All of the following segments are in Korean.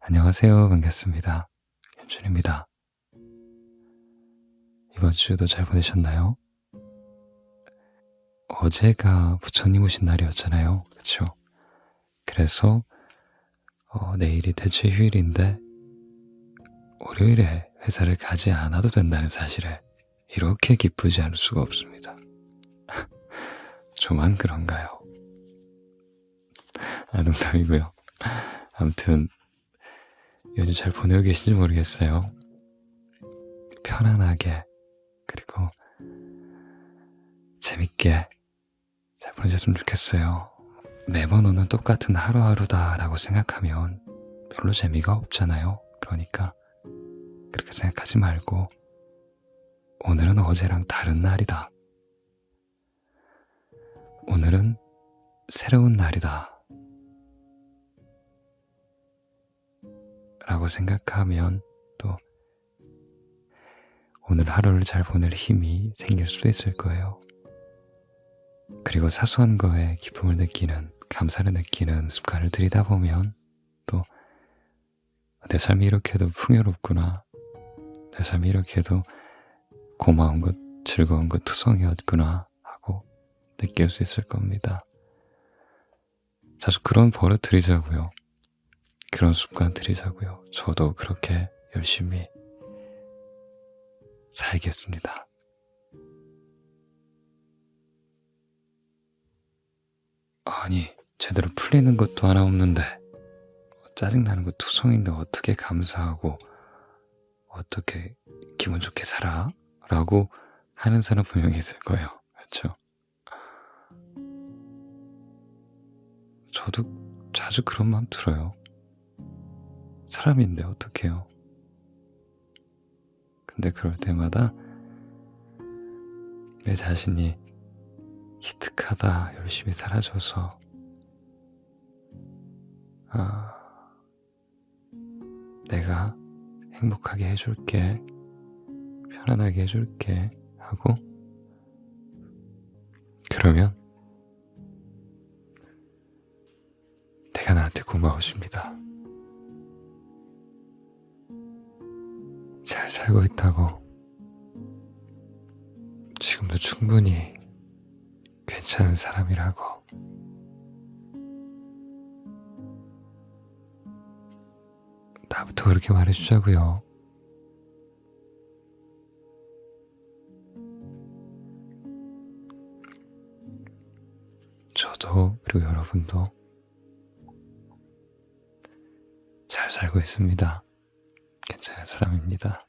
안녕하세요. 반갑습니다. 현준입니다. 이번 주도 잘 보내셨나요? 어제가 부처님 오신 날이었잖아요. 그쵸? 그래서 내일이 대체 휴일인데 월요일에 회사를 가지 않아도 된다는 사실에 이렇게 기쁘지 않을 수가 없습니다. 저만 그런가요? 농담이고요. 아무튼 요즘 잘 보내고 계신지 모르겠어요. 편안하게 그리고 재밌게 잘 보내셨으면 좋겠어요. 매번 오는 똑같은 하루하루다라고 생각하면 별로 재미가 없잖아요. 그러니까 그렇게 생각하지 말고 오늘은 어제랑 다른 날이다. 오늘은 새로운 날이다. 라고 생각하면 또 오늘 하루를 잘 보낼 힘이 생길 수도 있을 거예요. 그리고 사소한 거에 기쁨을 느끼는, 감사를 느끼는 습관을 들이다 보면 또 내 삶이 이렇게도 풍요롭구나, 내 삶이 이렇게도 고마운 것, 즐거운 것 투성이었구나 하고 느낄 수 있을 겁니다. 자주 그런 버릇 들이자고요. 그런 습관 들이자고요. 저도 그렇게 열심히 살겠습니다. 아니, 제대로 풀리는 것도 하나 없는데 짜증나는 거 투성인데 어떻게 감사하고 어떻게 기분 좋게 살아? 라고 하는 사람 분명히 있을 거예요. 그렇죠? 저도 자주 그런 마음 들어요. 사람인데 어떡해요. 근데 그럴 때마다 내 자신이 기특하다, 열심히 살아줘서 내가 행복하게 해줄게, 편안하게 해줄게 하고 그러면 내가 나한테 고마워집니다. 잘 살고 있다고, 지금도 충분히 괜찮은 사람이라고, 나부터 그렇게 말해주자고요. 저도 그리고 여러분도 잘 살고 있습니다. 괜찮은 사람입니다.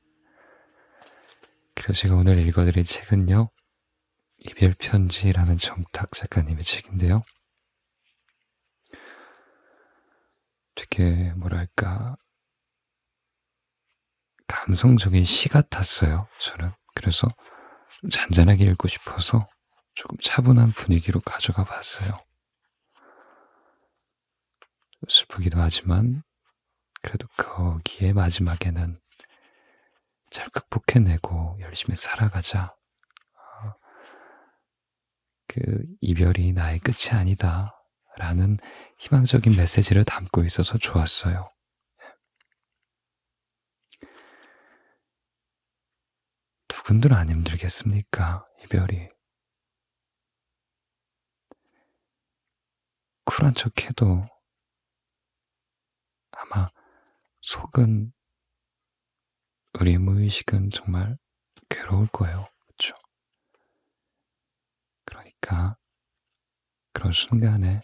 그리고 제가 오늘 읽어드릴 책은요, 이별편지라는 정탁 작가님의 책인데요. 되게 뭐랄까 감성적인 시 같았어요. 저는 그래서 좀 잔잔하게 읽고 싶어서 조금 차분한 분위기로 가져가 봤어요. 슬프기도 하지만 그래도 거기에 마지막에는 잘 극복해내고 열심히 살아가자. 그 이별이 나의 끝이 아니다 라는 희망적인 메시지를 담고 있어서 좋았어요. 누군들 안 힘들겠습니까? 이별이. 쿨한 척해도 아마 속은, 우리 무의식은 정말 괴로울 거예요. 그렇죠? 그러니까 그런 순간에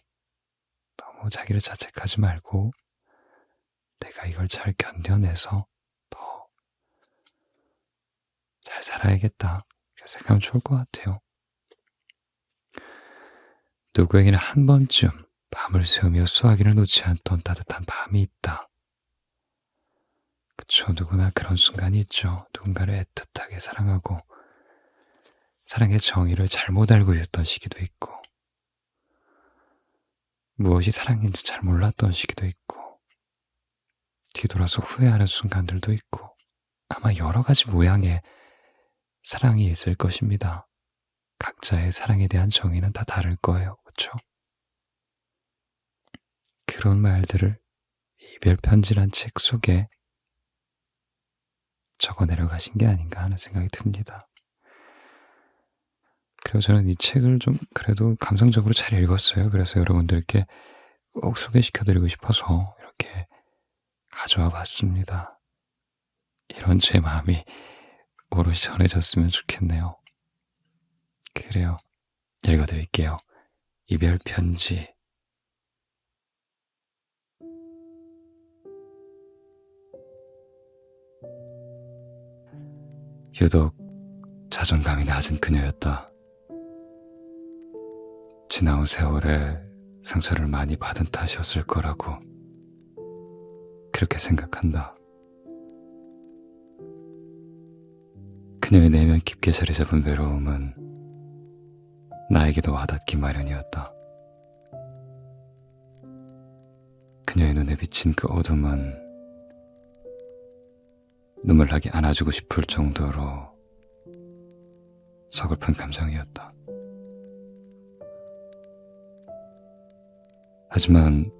너무 자기를 자책하지 말고 내가 이걸 잘 견뎌내서 더 잘 살아야겠다 이렇게 생각하면 좋을 것 같아요. 누구에게는 한 번쯤 밤을 새우며 수화기를 놓지 않던 따뜻한 밤이 있다. 그쵸, 누구나 그런 순간이 있죠. 누군가를 애틋하게 사랑하고 사랑의 정의를 잘못 알고 있었던 시기도 있고, 무엇이 사랑인지 잘 몰랐던 시기도 있고, 뒤돌아서 후회하는 순간들도 있고, 아마 여러 가지 모양의 사랑이 있을 것입니다. 각자의 사랑에 대한 정의는 다 다를 거예요. 그렇죠? 그런 말들을 이별 편지란 책 속에 적어 내려가신 게 아닌가 하는 생각이 듭니다. 그리고 저는 이 책을 좀 그래도 감성적으로 잘 읽었어요. 그래서 여러분들께 꼭 소개시켜드리고 싶어서 이렇게 가져와 봤습니다. 이런 제 마음이 오롯이 전해졌으면 좋겠네요. 그래요. 읽어드릴게요. 이별 편지. 유독 자존감이 낮은 그녀였다. 지나온 세월에 상처를 많이 받은 탓이었을 거라고 그렇게 생각한다. 그녀의 내면 깊게 자리 잡은 외로움은 나에게도 와닿기 마련이었다. 그녀의 눈에 비친 그 어둠은 눈물 나게 안아주고 싶을 정도로 서글픈 감정이었다. 하지만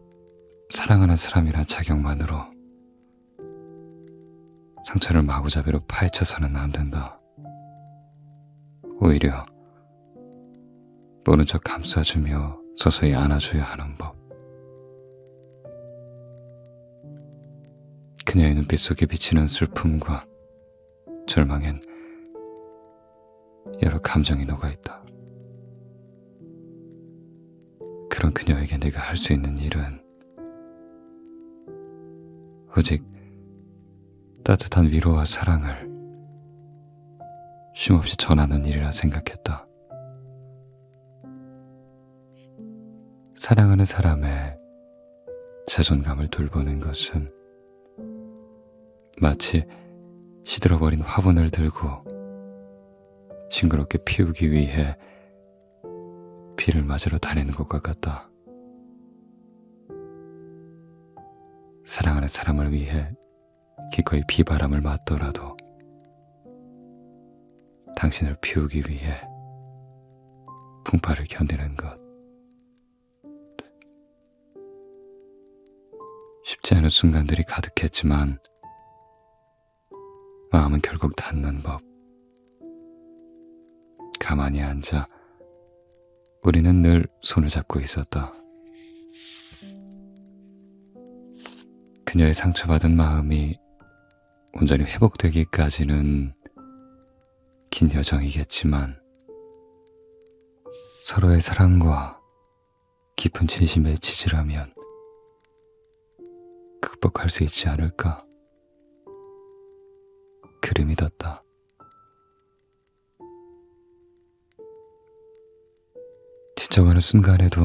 사랑하는 사람이란 자격만으로 상처를 마구잡이로 파헤쳐서는 안 된다. 오히려 모른 척 감싸주며 서서히 안아줘야 하는 법. 그녀의 눈빛 속에 비치는 슬픔과 절망엔 여러 감정이 녹아있다. 그런 그녀에게 내가 할 수 있는 일은 오직 따뜻한 위로와 사랑을 쉼없이 전하는 일이라 생각했다. 사랑하는 사람의 자존감을 돌보는 것은 마치 시들어버린 화분을 들고 싱그럽게 피우기 위해 비를 맞으러 다니는 것과 같다. 사랑하는 사람을 위해 기꺼이 비바람을 맞더라도 당신을 피우기 위해 풍파를 견디는 것. 쉽지 않은 순간들이 가득했지만 마음은 결국 닿는 법. 가만히 앉아 우리는 늘 손을 잡고 있었다. 그녀의 상처받은 마음이 온전히 회복되기까지는 긴 여정이겠지만 서로의 사랑과 깊은 진심에 지지라면 극복할 수 있지 않을까 그리 믿었다. 지쳐가는 순간에도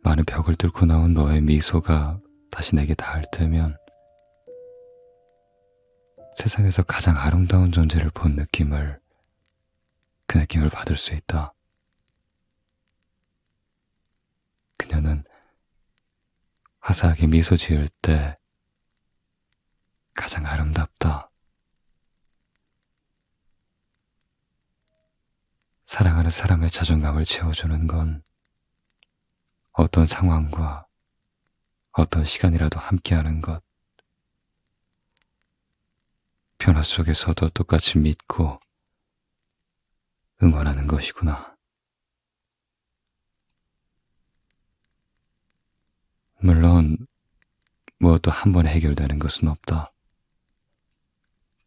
많은 벽을 뚫고 나온 너의 미소가 다시 내게 닿을 때면 세상에서 가장 아름다운 존재를 본 느낌을 그 느낌을 받을 수 있다. 그녀는 화사하게 미소 지을 때 가장 아름답다. 사랑하는 사람의 자존감을 채워주는 건 어떤 상황과 어떤 시간이라도 함께하는 것. 변화 속에서도 똑같이 믿고 응원하는 것이구나. 물론 무엇도 한 번에 해결되는 것은 없다.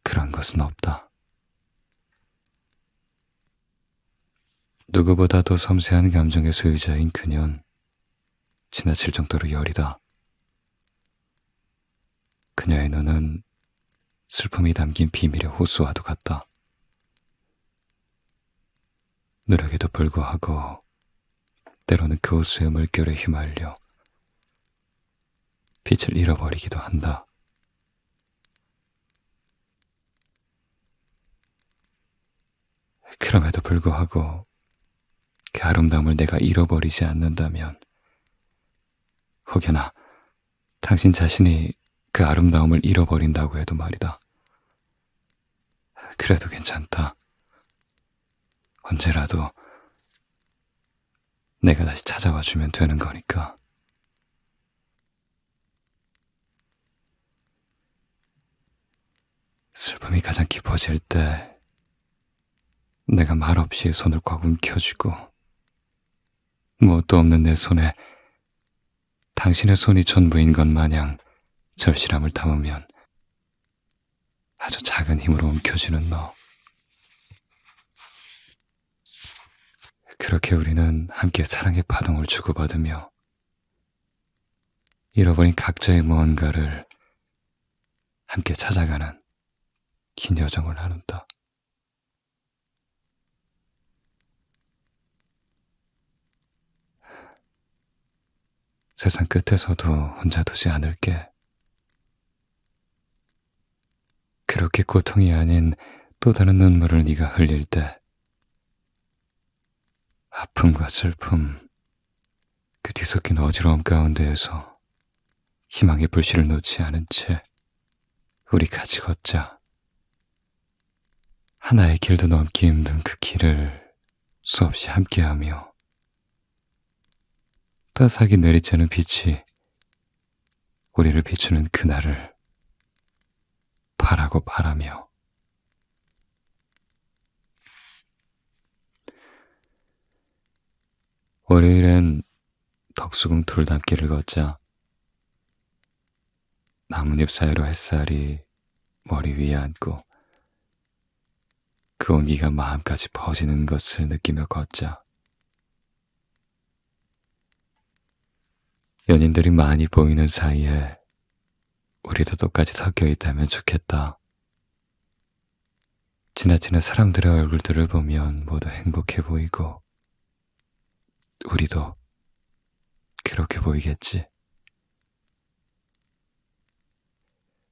그런 것은 없다. 누구보다도 섬세한 감정의 소유자인 그녀는 지나칠 정도로 여리다. 그녀의 눈은 슬픔이 담긴 비밀의 호수와도 같다. 노력에도 불구하고 때로는 그 호수의 물결에 휘말려 빛을 잃어버리기도 한다. 그럼에도 불구하고 그 아름다움을 내가 잃어버리지 않는다면 혹여나 당신 자신이 그 아름다움을 잃어버린다고 해도 말이다. 그래도 괜찮다. 언제라도 내가 다시 찾아와 주면 되는 거니까. 슬픔이 가장 깊어질 때 내가 말없이 손을 꽉 움켜쥐고 무엇도 없는 내 손에 당신의 손이 전부인 것 마냥 절실함을 담으면 아주 작은 힘으로 움켜쥐는 너. 그렇게 우리는 함께 사랑의 파동을 주고받으며 잃어버린 각자의 무언가를 함께 찾아가는 긴 여정을 나눈다. 세상 끝에서도 혼자 두지 않을게. 그렇게 고통이 아닌 또 다른 눈물을 네가 흘릴 때 아픔과 슬픔, 그 뒤섞인 어지러움 가운데에서 희망의 불씨를 놓지 않은 채 우리 같이 걷자. 하나의 길도 넘기 힘든 그 길을 수없이 함께하며 따스하게 내리쬐는 빛이 우리를 비추는 그날을 바라고 바라며. 월요일엔 덕수궁 돌담길을 걷자. 나뭇잎 사이로 햇살이 머리 위에 앉고 그 온기가 마음까지 퍼지는 것을 느끼며 걷자. 연인들이 많이 보이는 사이에 우리도 똑같이 섞여 있다면 좋겠다. 지나치는 사람들의 얼굴들을 보면 모두 행복해 보이고 우리도 그렇게 보이겠지.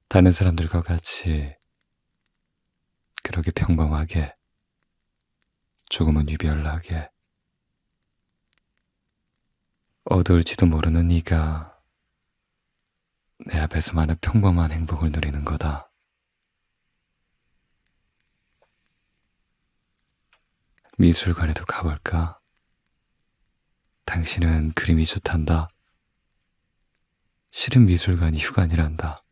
다른 사람들과 같이 그렇게 평범하게, 조금은 유별나게, 어두울지도 모르는 네가 내 앞에서 많은 평범한 행복을 누리는 거다. 미술관에도 가볼까? 당신은 그림이 좋단다. 실은 미술관이 휴관이란다.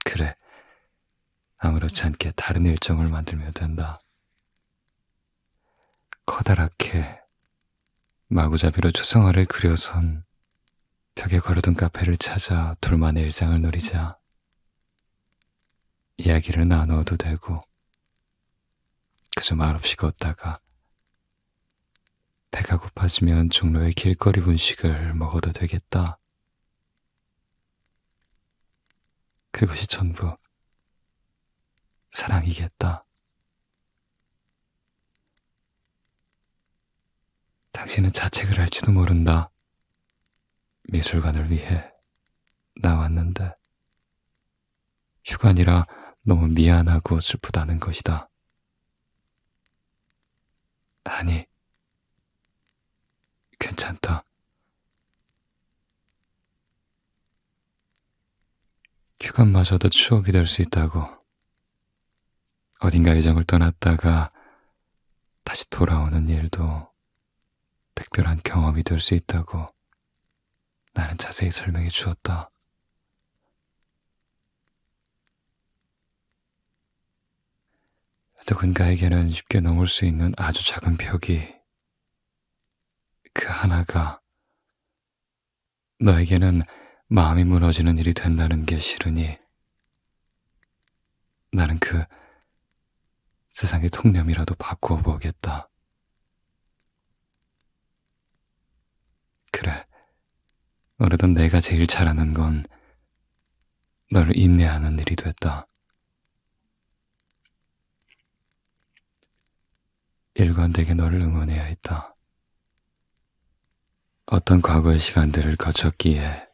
그래, 아무렇지 않게 다른 일정을 만들면 된다. 커다랗게 마구잡이로 추상화를 그려선 벽에 걸어둔 카페를 찾아 둘만의 일상을 누리자. 이야기를 나누어도 되고 그저 말없이 걷다가 배가 고파지면 종로의 길거리 분식을 먹어도 되겠다. 그것이 전부 사랑이겠다. 당신은 자책을 할지도 모른다. 미술관을 위해 나왔는데 휴관이라 너무 미안하고 슬프다는 것이다. 아니, 괜찮다. 휴관마저도 추억이 될 수 있다고. 어딘가 예정을 떠났다가 다시 돌아오는 일도 특별한 경험이 될 수 있다고 나는 자세히 설명해 주었다. 누군가에게는 쉽게 넘을 수 있는 아주 작은 벽이 그 하나가 너에게는 마음이 무너지는 일이 된다는 게 싫으니 나는 그 세상의 통념이라도 바꾸어 보겠다. 그래, 어느덧 내가 제일 잘하는 건 너를 인내하는 일이 됐다. 일관되게 너를 응원해야 했다. 어떤 과거의 시간들을 거쳤기에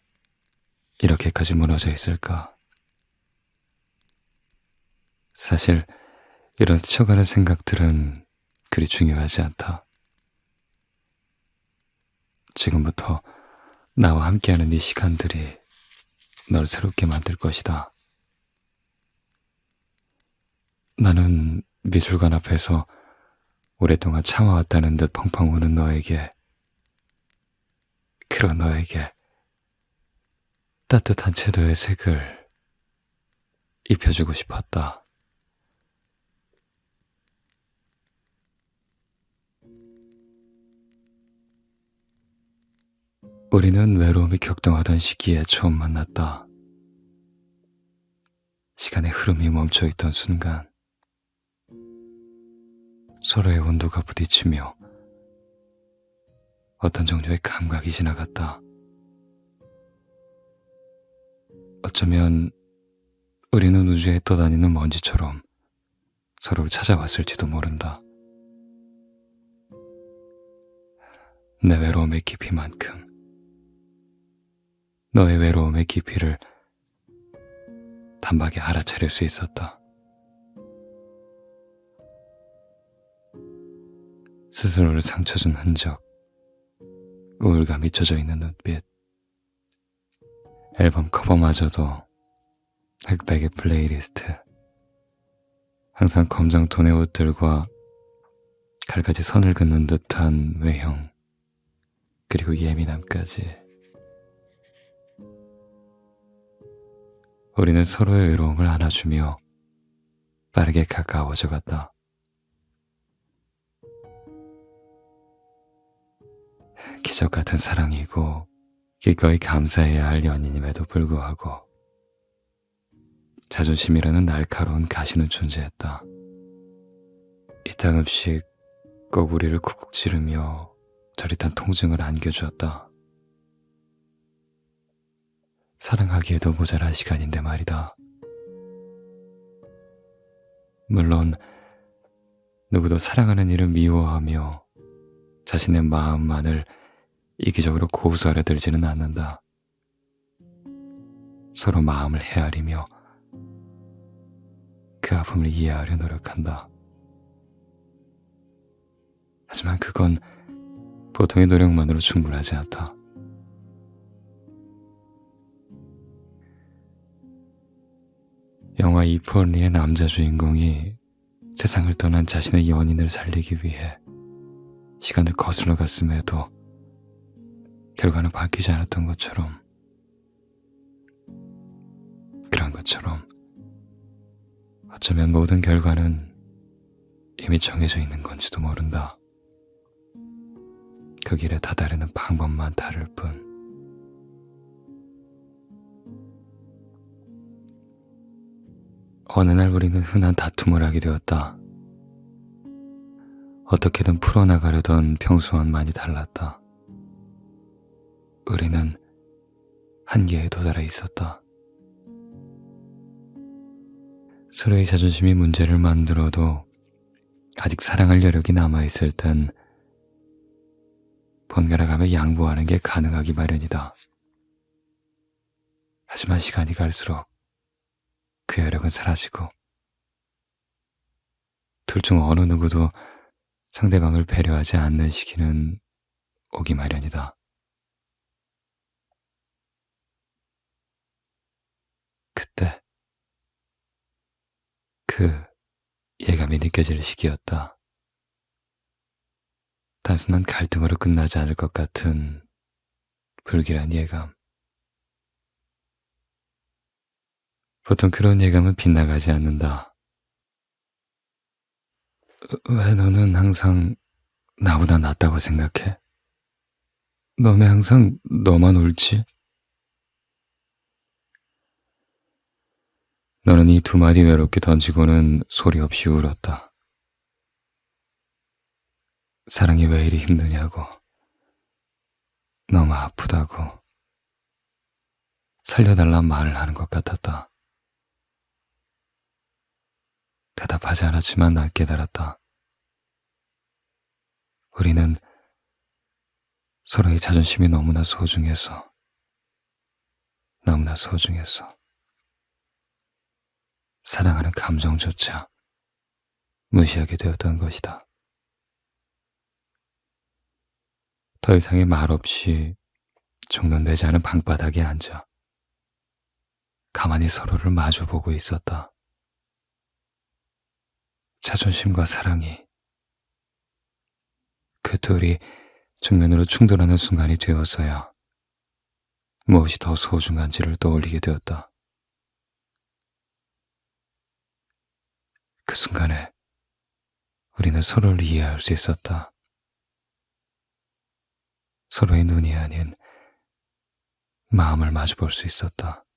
이렇게까지 무너져 있을까? 사실 이런 스쳐가는 생각들은 그리 중요하지 않다. 지금부터 나와 함께하는 이 시간들이 널 새롭게 만들 것이다. 나는 미술관 앞에서 오랫동안 참아왔다는 듯 펑펑 우는 너에게, 그런 너에게 따뜻한 채도의 색을 입혀주고 싶었다. 우리는 외로움이 격동하던 시기에 처음 만났다. 시간의 흐름이 멈춰있던 순간 서로의 온도가 부딪히며 어떤 정도의 감각이 지나갔다. 어쩌면 우리는 우주에 떠다니는 먼지처럼 서로를 찾아왔을지도 모른다. 내 외로움의 깊이만큼 너의 외로움의 깊이를 단박에 알아차릴 수 있었다. 스스로를 상처준 흔적, 우울감이 젖어 있는 눈빛, 앨범 커버마저도 흑백의 플레이리스트, 항상 검정톤의 옷들과 칼같이 선을 긋는 듯한 외형, 그리고 예민함까지. 우리는 서로의 외로움을 안아주며 빠르게 가까워져 갔다. 기적 같은 사랑이고 기꺼이 감사해야 할 연인임에도 불구하고 자존심이라는 날카로운 가시는 존재했다. 이따금씩 꼭 우리를 쿡쿡 찌르며 저릿한 통증을 안겨주었다. 사랑하기에도 모자란 시간인데 말이다. 물론 누구도 사랑하는 일을 미워하며 자신의 마음만을 이기적으로 고수하려 들지는 않는다. 서로 마음을 헤아리며 그 아픔을 이해하려 노력한다. 하지만 그건 보통의 노력만으로 충분하지 않다. 영화 이폴리의 남자 주인공이 세상을 떠난 자신의 연인을 살리기 위해 시간을 거슬러 갔음에도 결과는 바뀌지 않았던 것처럼, 그런 것처럼 어쩌면 모든 결과는 이미 정해져 있는 건지도 모른다. 그 길에 다다르는 방법만 다를 뿐. 어느 날 우리는 흔한 다툼을 하게 되었다. 어떻게든 풀어나가려던 평소와는 많이 달랐다. 우리는 한계에 도달해 있었다. 서로의 자존심이 문제를 만들어도 아직 사랑할 여력이 남아있을 땐 번갈아가며 양보하는 게 가능하기 마련이다. 하지만 시간이 갈수록 그 여력은 사라지고 둘 중 어느 누구도 상대방을 배려하지 않는 시기는 오기 마련이다. 그때 그 예감이 느껴질 시기였다. 단순한 갈등으로 끝나지 않을 것 같은 불길한 예감. 보통 그런 예감은 빗나가지 않는다. 왜 너는 항상 나보다 낫다고 생각해? 너네 항상 너만 옳지? 너는 이 두 마디 외롭게 던지고는 소리 없이 울었다. 사랑이 왜 이리 힘드냐고, 너무 아프다고, 살려달란 말을 하는 것 같았다. 대답하지 않았지만 난 깨달았다. 우리는 서로의 자존심이 너무나 소중해서 사랑하는 감정조차 무시하게 되었던 것이다. 더 이상의 말 없이 중단되지 않은 방바닥에 앉아 가만히 서로를 마주보고 있었다. 자존심과 사랑이, 그 둘이 정면으로 충돌하는 순간이 되어서야 무엇이 더 소중한지를 떠올리게 되었다. 그 순간에 우리는 서로를 이해할 수 있었다. 서로의 눈이 아닌 마음을 마주 볼 수 있었다.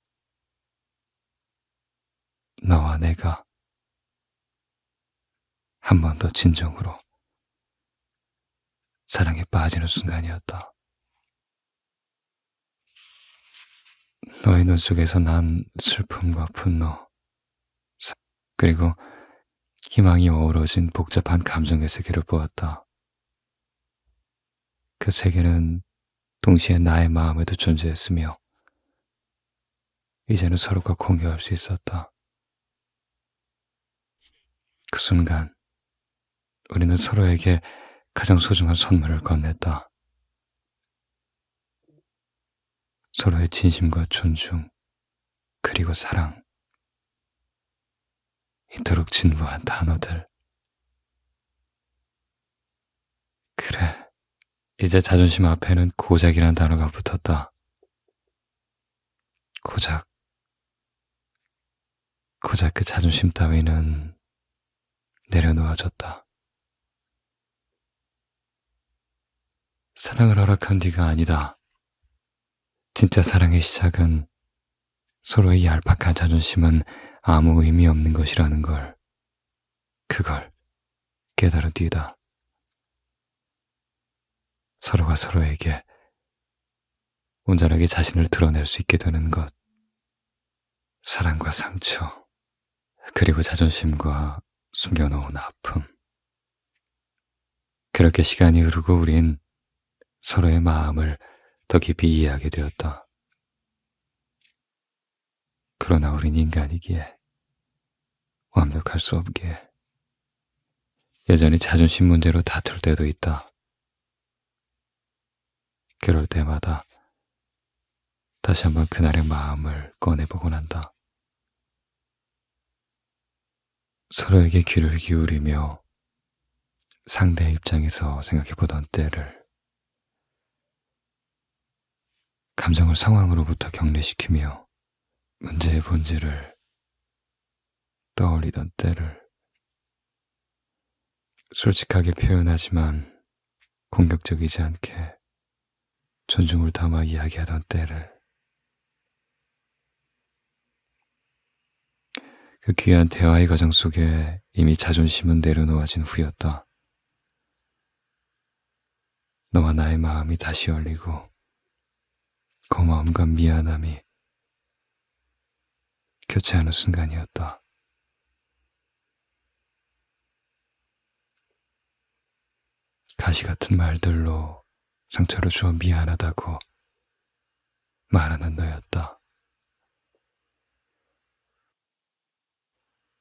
너와 내가 한 번 더 진정으로 사랑에 빠지는 순간이었다. 너의 눈 속에서 난 슬픔과 분노, 그리고 희망이 어우러진 복잡한 감정의 세계를 보았다. 그 세계는 동시에 나의 마음에도 존재했으며 이제는 서로가 공유할 수 있었다. 그 순간 우리는 서로에게 가장 소중한 선물을 건넸다. 서로의 진심과 존중, 그리고 사랑. 이토록 진부한 단어들. 그래, 이제 자존심 앞에는 고작이란 단어가 붙었다. 고작 그 자존심 따위는 내려놓아줬다. 사랑을 허락한 뒤가 아니다. 진짜 사랑의 시작은 서로의 얄팍한 자존심은 아무 의미 없는 것이라는 걸, 그걸 깨달은 뒤다. 서로가 서로에게 온전하게 자신을 드러낼 수 있게 되는 것. 사랑과 상처, 그리고 자존심과 숨겨놓은 아픔. 그렇게 시간이 흐르고 우린 서로의 마음을 더 깊이 이해하게 되었다. 그러나 우린 인간이기에, 완벽할 수 없기에 여전히 자존심 문제로 다툴 때도 있다. 그럴 때마다 다시 한번 그날의 마음을 꺼내보곤 한다. 서로에게 귀를 기울이며 상대의 입장에서 생각해보던 때를, 감정을 상황으로부터 격리시키며 문제의 본질을 떠올리던 때를, 솔직하게 표현하지만 공격적이지 않게 존중을 담아 이야기하던 때를, 그 귀한 대화의 과정 속에 이미 자존심은 내려놓아진 후였다. 너와 나의 마음이 다시 열리고 고마움과 미안함이 교체하는 순간이었다. 가시 같은 말들로 상처를 주어 미안하다고 말하는 너였다.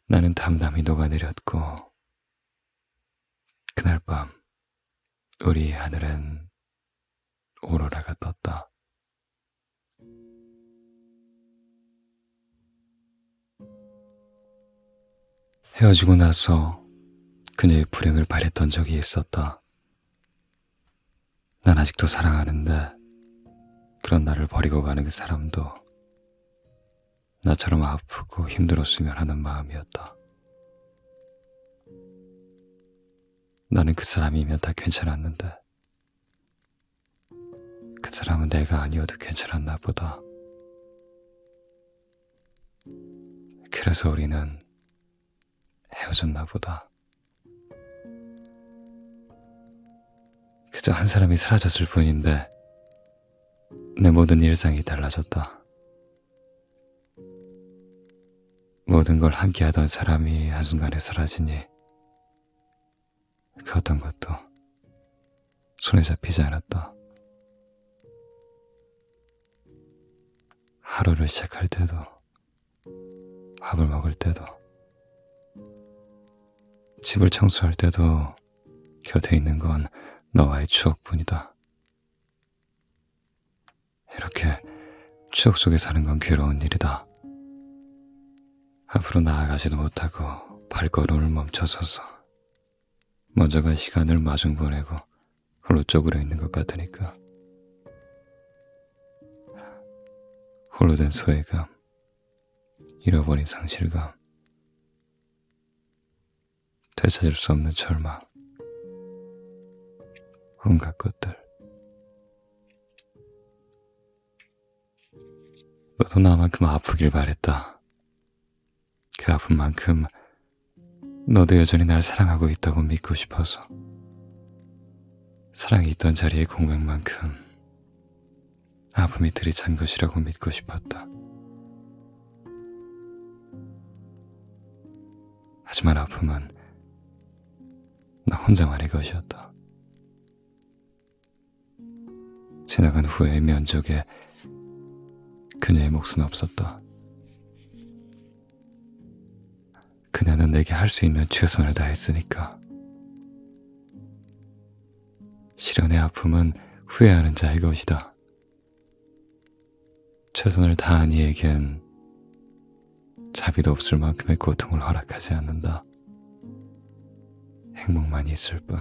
나는 담담히 녹아내렸고, 그날 밤 우리 하늘엔 오로라가 떴다. 헤어지고 나서 그녀의 불행을 바랬던 적이 있었다. 난 아직도 사랑하는데 그런 나를 버리고 가는 그 사람도 나처럼 아프고 힘들었으면 하는 마음이었다. 나는 그 사람이면 다 괜찮았는데 그 사람은 내가 아니어도 괜찮았나 보다. 그래서 우리는 헤어졌나 보다. 그저 한 사람이 사라졌을 뿐인데 내 모든 일상이 달라졌다. 모든 걸 함께하던 사람이 한순간에 사라지니 그 어떤 것도 손에 잡히지 않았다. 하루를 시작할 때도, 밥을 먹을 때도, 집을 청소할 때도 곁에 있는 건 너와의 추억뿐이다. 이렇게 추억 속에 사는 건 괴로운 일이다. 앞으로 나아가지도 못하고 발걸음을 멈춰서서 먼저 간 시간을 마중 보내고 홀로 쪼그려 있는 것 같으니까. 홀로 된 소외감, 잃어버린 상실감, 되찾을 수 없는 절망, 온갖 것들. 너도 나만큼 아프길 바랬다. 그 아픔만큼 너도 여전히 날 사랑하고 있다고 믿고 싶어서. 사랑이 있던 자리에 공백만큼 아픔이 들이찬 것이라고 믿고 싶었다. 하지만 아픔은 나 혼자만의 것이었다. 지나간 후회의 면적에 그녀의 몫은 없었다. 그녀는 내게 할 수 있는 최선을 다했으니까. 실연의 아픔은 후회하는 자의 것이다. 최선을 다한 이에겐 자비도 없을 만큼의 고통을 허락하지 않는다. 행복만 있을 뿐.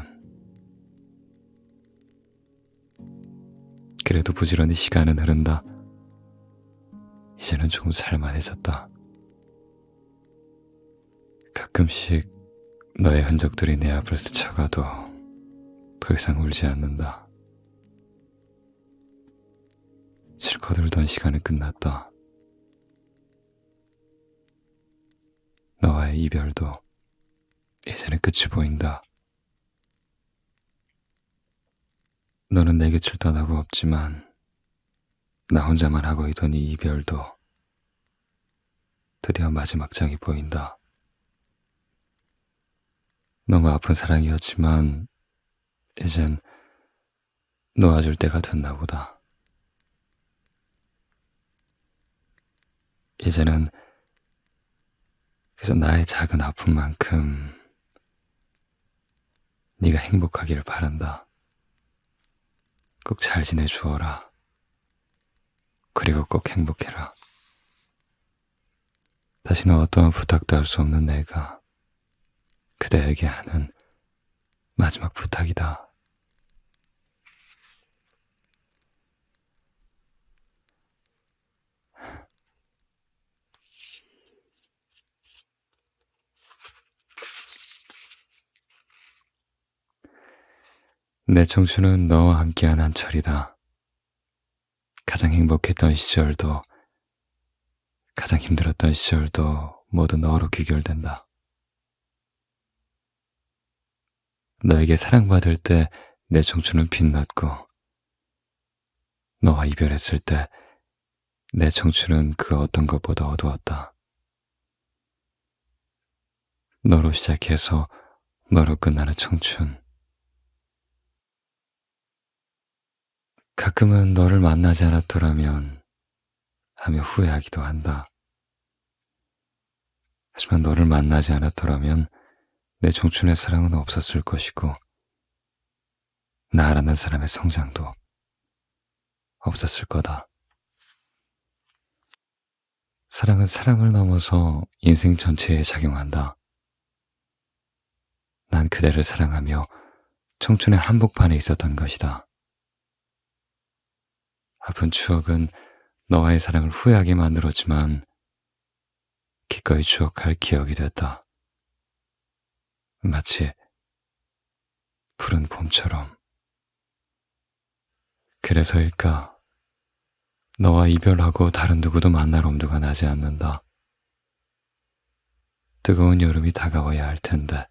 그래도 부지런히 시간은 흐른다. 이제는 조금 살만해졌다. 가끔씩 너의 흔적들이 내 앞을 스쳐가도 더 이상 울지 않는다. 실컷 울던 시간은 끝났다. 너와의 이별도 이제는 끝이 보인다. 너는 내 곁을 떠나고 없지만 나 혼자만 하고 있던 이 이별도 드디어 마지막 장이 보인다. 너무 아픈 사랑이었지만 이젠 놓아줄 때가 됐나 보다. 이제는 그래서 나의 작은 아픔만큼 네가 행복하기를 바란다. 꼭 잘 지내주어라. 그리고 꼭 행복해라. 다시는 어떠한 부탁도 할 수 없는 내가 그대에게 하는 마지막 부탁이다. 내 청춘은 너와 함께한 한철이다. 가장 행복했던 시절도 가장 힘들었던 시절도 모두 너로 귀결된다. 너에게 사랑받을 때 내 청춘은 빛났고 너와 이별했을 때 내 청춘은 그 어떤 것보다 어두웠다. 너로 시작해서 너로 끝나는 청춘. 가끔은 너를 만나지 않았더라면 하며 후회하기도 한다. 하지만 너를 만나지 않았더라면 내 청춘의 사랑은 없었을 것이고 나라는 사람의 성장도 없었을 거다. 사랑은 사랑을 넘어서 인생 전체에 작용한다. 난 그대를 사랑하며 청춘의 한복판에 있었던 것이다. 아픈 추억은 너와의 사랑을 후회하게 만들었지만 기꺼이 추억할 기억이 됐다. 마치 푸른 봄처럼. 그래서일까 너와 이별하고 다른 누구도 만날 엄두가 나지 않는다. 뜨거운 여름이 다가와야 할 텐데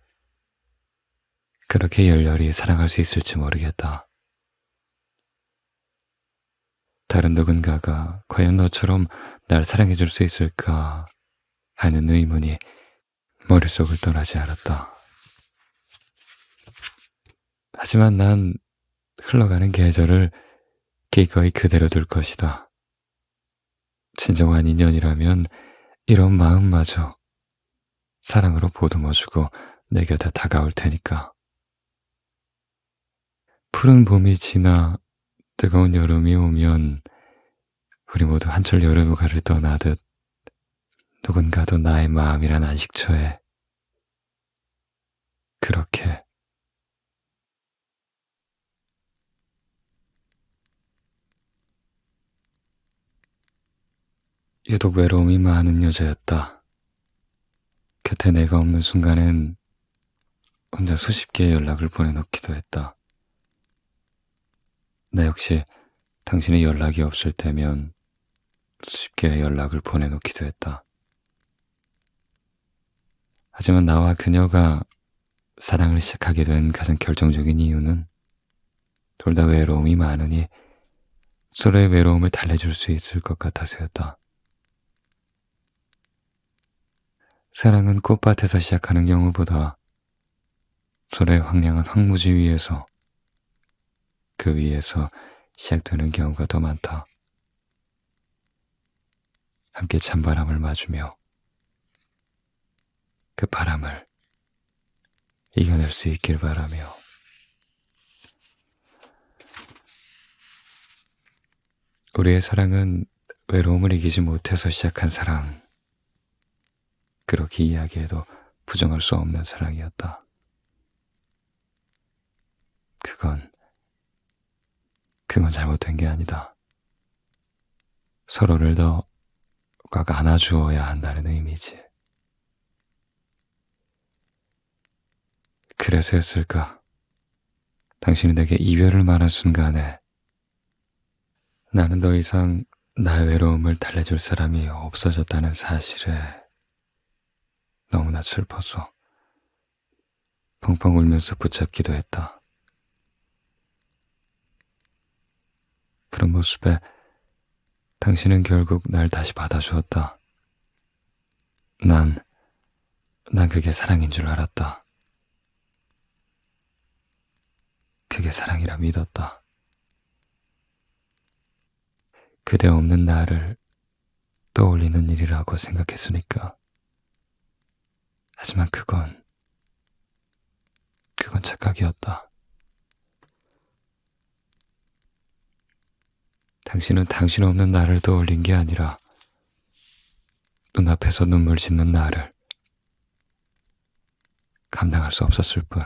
그렇게 열렬히 사랑할 수 있을지 모르겠다. 다른 누군가가 과연 너처럼 날 사랑해줄 수 있을까 하는 의문이 머릿속을 떠나지 않았다. 하지만 난 흘러가는 계절을 기꺼이 그대로 둘 것이다. 진정한 인연이라면 이런 마음마저 사랑으로 보듬어주고 내 곁에 다가올 테니까. 푸른 봄이 지나 뜨거운 여름이 오면 우리 모두 한철 여름가를 떠나듯 누군가도 나의 마음이란 안식처에 그렇게 유독 외로움이 많은 여자였다. 곁에 내가 없는 순간엔 혼자 수십 개의 연락을 보내놓기도 했다. 나 역시 당신의 연락이 없을 때면 수십 개의 연락을 보내놓기도 했다. 하지만 나와 그녀가 사랑을 시작하게 된 가장 결정적인 이유는 둘 다 외로움이 많으니 서로의 외로움을 달래줄 수 있을 것 같아서였다. 사랑은 꽃밭에서 시작하는 경우보다 서로의 황량한 황무지 위에서, 그 위에서 시작되는 경우가 더 많다. 함께 찬바람을 맞으며 그 바람을 이겨낼 수 있길 바라며. 우리의 사랑은 외로움을 이기지 못해서 시작한 사랑. 그렇게 이야기해도 부정할 수 없는 사랑이었다. 그건 잘못된 게 아니다. 서로를 더 꽉 안아주어야 한다는 의미지. 그래서였을까? 당신이 내게 이별을 말한 순간에 나는 더 이상 나의 외로움을 달래줄 사람이 없어졌다는 사실에 너무나 슬퍼서 펑펑 울면서 붙잡기도 했다. 그런 모습에 당신은 결국 날 다시 받아주었다. 난 그게 사랑인 줄 알았다. 그게 사랑이라 믿었다. 그대 없는 나를 떠올리는 일이라고 생각했으니까. 하지만 그건 착각이었다. 당신은 당신 없는 나를 떠올린 게 아니라 눈앞에서 눈물 짓는 나를 감당할 수 없었을 뿐.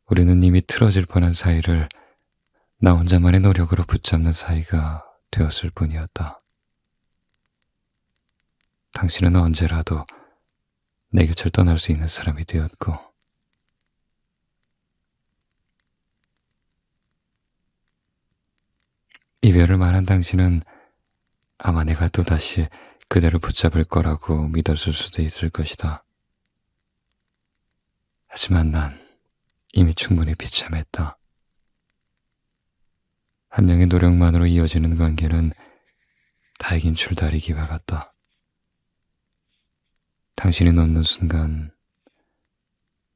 우리는 이미 틀어질 뻔한 사이를 나 혼자만의 노력으로 붙잡는 사이가 되었을 뿐이었다. 당신은 언제라도 내 곁을 떠날 수 있는 사람이 되었고, 이별을 말한 당신은 아마 내가 또다시 그대를 붙잡을 거라고 믿었을 수도 있을 것이다. 하지만 난 이미 충분히 비참했다. 한 명의 노력만으로 이어지는 관계는 다 이긴 줄다리기와 같다. 당신이 놓는 순간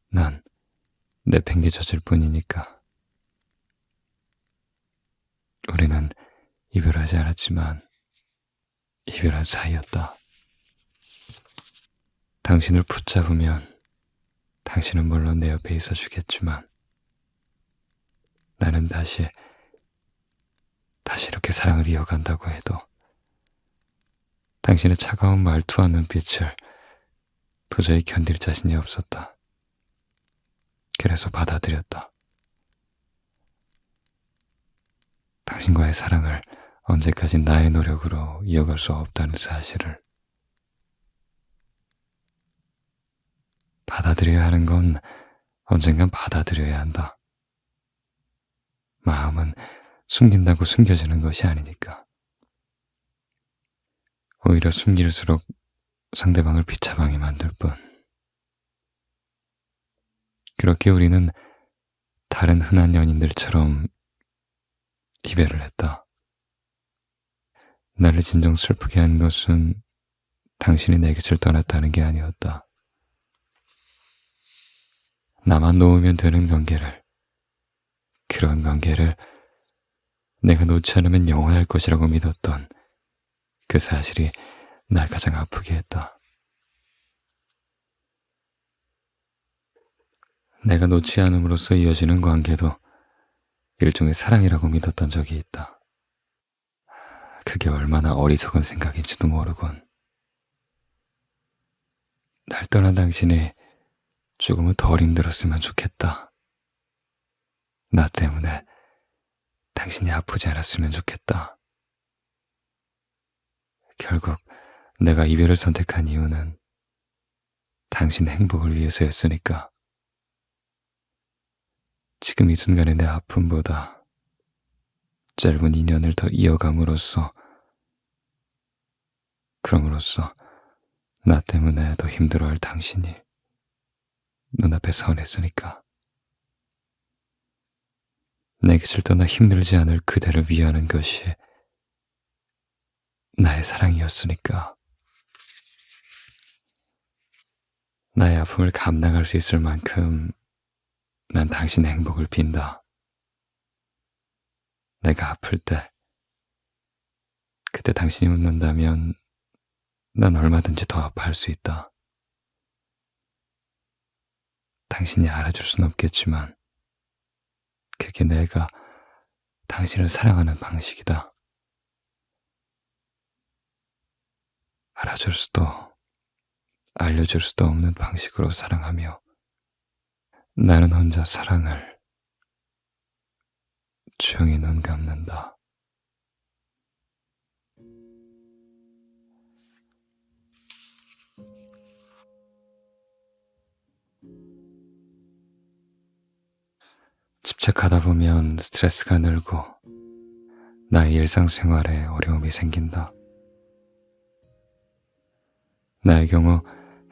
난 내팽개쳐질 뿐이니까. 우리는 이별하지 않았지만 이별한 사이였다. 당신을 붙잡으면 당신은 물론 내 옆에 있어주겠지만 나는 다시 이렇게 사랑을 이어간다고 해도 당신의 차가운 말투와 눈빛을 도저히 견딜 자신이 없었다. 그래서 받아들였다. 당신과의 사랑을 언제까지 나의 노력으로 이어갈 수 없다는 사실을. 받아들여야 하는 건 언젠간 받아들여야 한다. 마음은 숨긴다고 숨겨지는 것이 아니니까. 오히려 숨길수록 상대방을 비차방에 만들 뿐. 그렇게 우리는 다른 흔한 연인들처럼 이별을 했다. 나를 진정 슬프게 한 것은 당신이 내 곁을 떠났다는 게 아니었다. 나만 놓으면 되는 관계를, 그런 관계를 내가 놓지 않으면 영원할 것이라고 믿었던 그 사실이 날 가장 아프게 했다. 내가 놓지 않음으로써 이어지는 관계도 일종의 사랑이라고 믿었던 적이 있다. 그게 얼마나 어리석은 생각인지도 모르곤. 날 떠난 당신이 조금은 덜 힘들었으면 좋겠다. 나 때문에 당신이 아프지 않았으면 좋겠다. 결국 내가 이별을 선택한 이유는 당신 행복을 위해서였으니까. 지금 이 순간의 내 아픔보다 짧은 인연을 더 이어감으로써, 그럼으로써 나 때문에 더 힘들어할 당신이 눈앞에 서운했으니까. 내 곁을 떠나 힘들지 않을 그대를 위하는 것이 나의 사랑이었으니까. 나의 아픔을 감당할 수 있을 만큼 난 당신의 행복을 빈다. 내가 아플 때, 그때 당신이 웃는다면 난 얼마든지 더 아파할 수 있다. 당신이 알아줄 순 없겠지만 그게 내가 당신을 사랑하는 방식이다. 알아줄 수도 알려줄 수도 없는 방식으로 사랑하며 나는 혼자 사랑을 조용히 눈 감는다. 집착하다 보면 스트레스가 늘고 나의 일상생활에 어려움이 생긴다. 나의 경우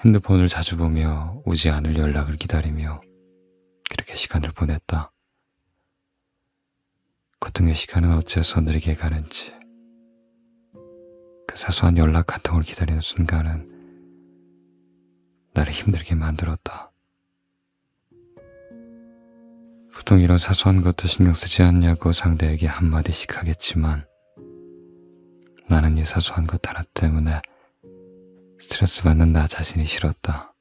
핸드폰을 자주 보며 오지 않을 연락을 기다리며 그렇게 시간을 보냈다. 고통의 시간은 어째서 느리게 가는지, 그 사소한 연락 한 통을 기다리는 순간은 나를 힘들게 만들었다. 보통 이런 사소한 것도 신경 쓰지 않냐고 상대에게 한마디씩 하겠지만 나는 이 사소한 것 하나 때문에 스트레스 받는 나 자신이 싫었다.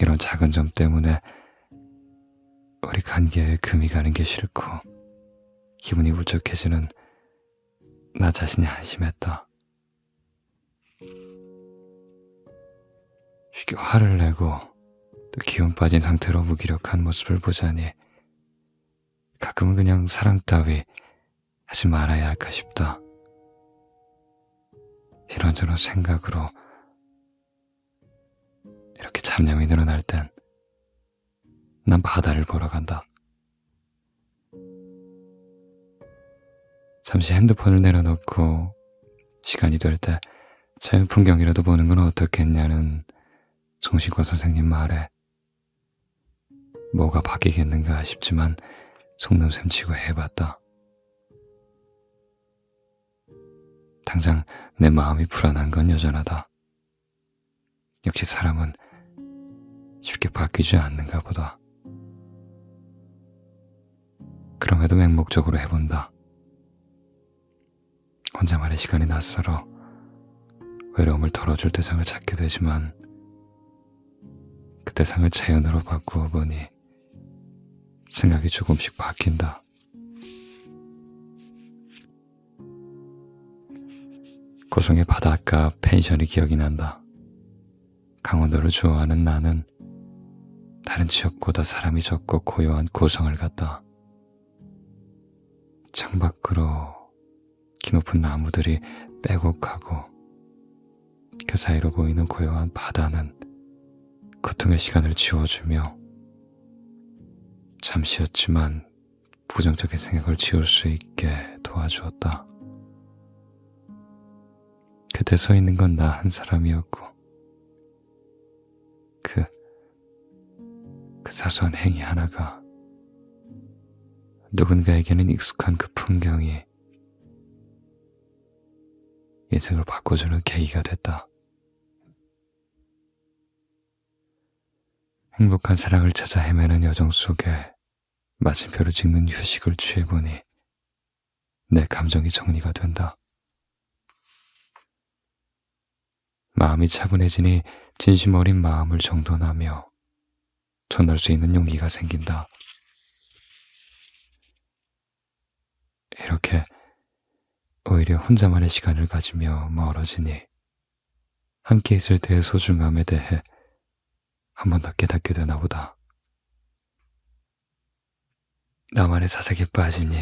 이런 작은 점 때문에 우리 관계에 금이 가는 게 싫고 기분이 울적해지는 나 자신이 한심했다. 쉽게 화를 내고 또 기운 빠진 상태로 무기력한 모습을 보자니 가끔은 그냥 사랑 따위 하지 말아야 할까 싶다. 이런저런 생각으로 이렇게 잡념이 늘어날 땐 난 바다를 보러 간다. 잠시 핸드폰을 내려놓고 시간이 될 때 자연 풍경이라도 보는 건 어떻겠냐는 정신과 선생님 말에 뭐가 바뀌겠는가 싶지만 속눈샘 치고 해봤다. 당장 내 마음이 불안한 건 여전하다. 역시 사람은 쉽게 바뀌지 않는가 보다. 그럼에도 맹목적으로 해본다. 혼자만의 시간이 낯설어 외로움을 덜어줄 대상을 찾게 되지만 그 대상을 자연으로 바꾸어 보니 생각이 조금씩 바뀐다. 고성의 바닷가 펜션이 기억이 난다. 강원도를 좋아하는 나는 다른 지역보다 사람이 적고 고요한 고성을 갔다. 창밖으로 기높은 나무들이 빼곡하고 그 사이로 보이는 고요한 바다는 고통의 시간을 지워주며 잠시였지만 부정적인 생각을 지울 수 있게 도와주었다. 그때 서 있는 건 나 한 사람이었고 그 사소한 행위 하나가 누군가에게는 익숙한 그 풍경이 인생을 바꿔주는 계기가 됐다. 행복한 사랑을 찾아 헤매는 여정 속에 마침표를 찍는 휴식을 취해보니 내 감정이 정리가 된다. 마음이 차분해지니 진심 어린 마음을 정돈하며 전할 수 있는 용기가 생긴다. 이렇게 오히려 혼자만의 시간을 가지며 멀어지니 함께 있을 때의 소중함에 대해 한 번 더 깨닫게 되나 보다. 나만의 사색에 빠지니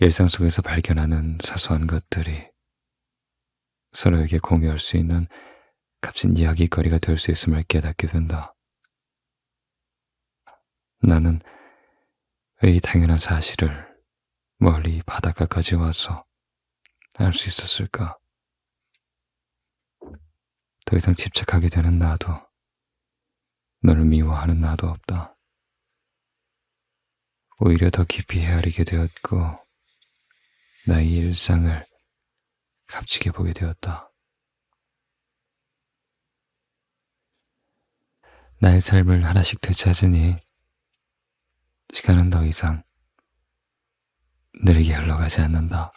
일상 속에서 발견하는 사소한 것들이 서로에게 공유할 수 있는 값진 이야기거리가 될 수 있음을 깨닫게 된다. 나는 왜 이 당연한 사실을 멀리 바닷가까지 와서 알 수 있었을까? 더 이상 집착하게 되는 나도, 너를 미워하는 나도 없다. 오히려 더 깊이 헤아리게 되었고, 나의 일상을 값지게 보게 되었다. 나의 삶을 하나씩 되찾으니 시간은 더 이상 느리게 흘러가지 않는다.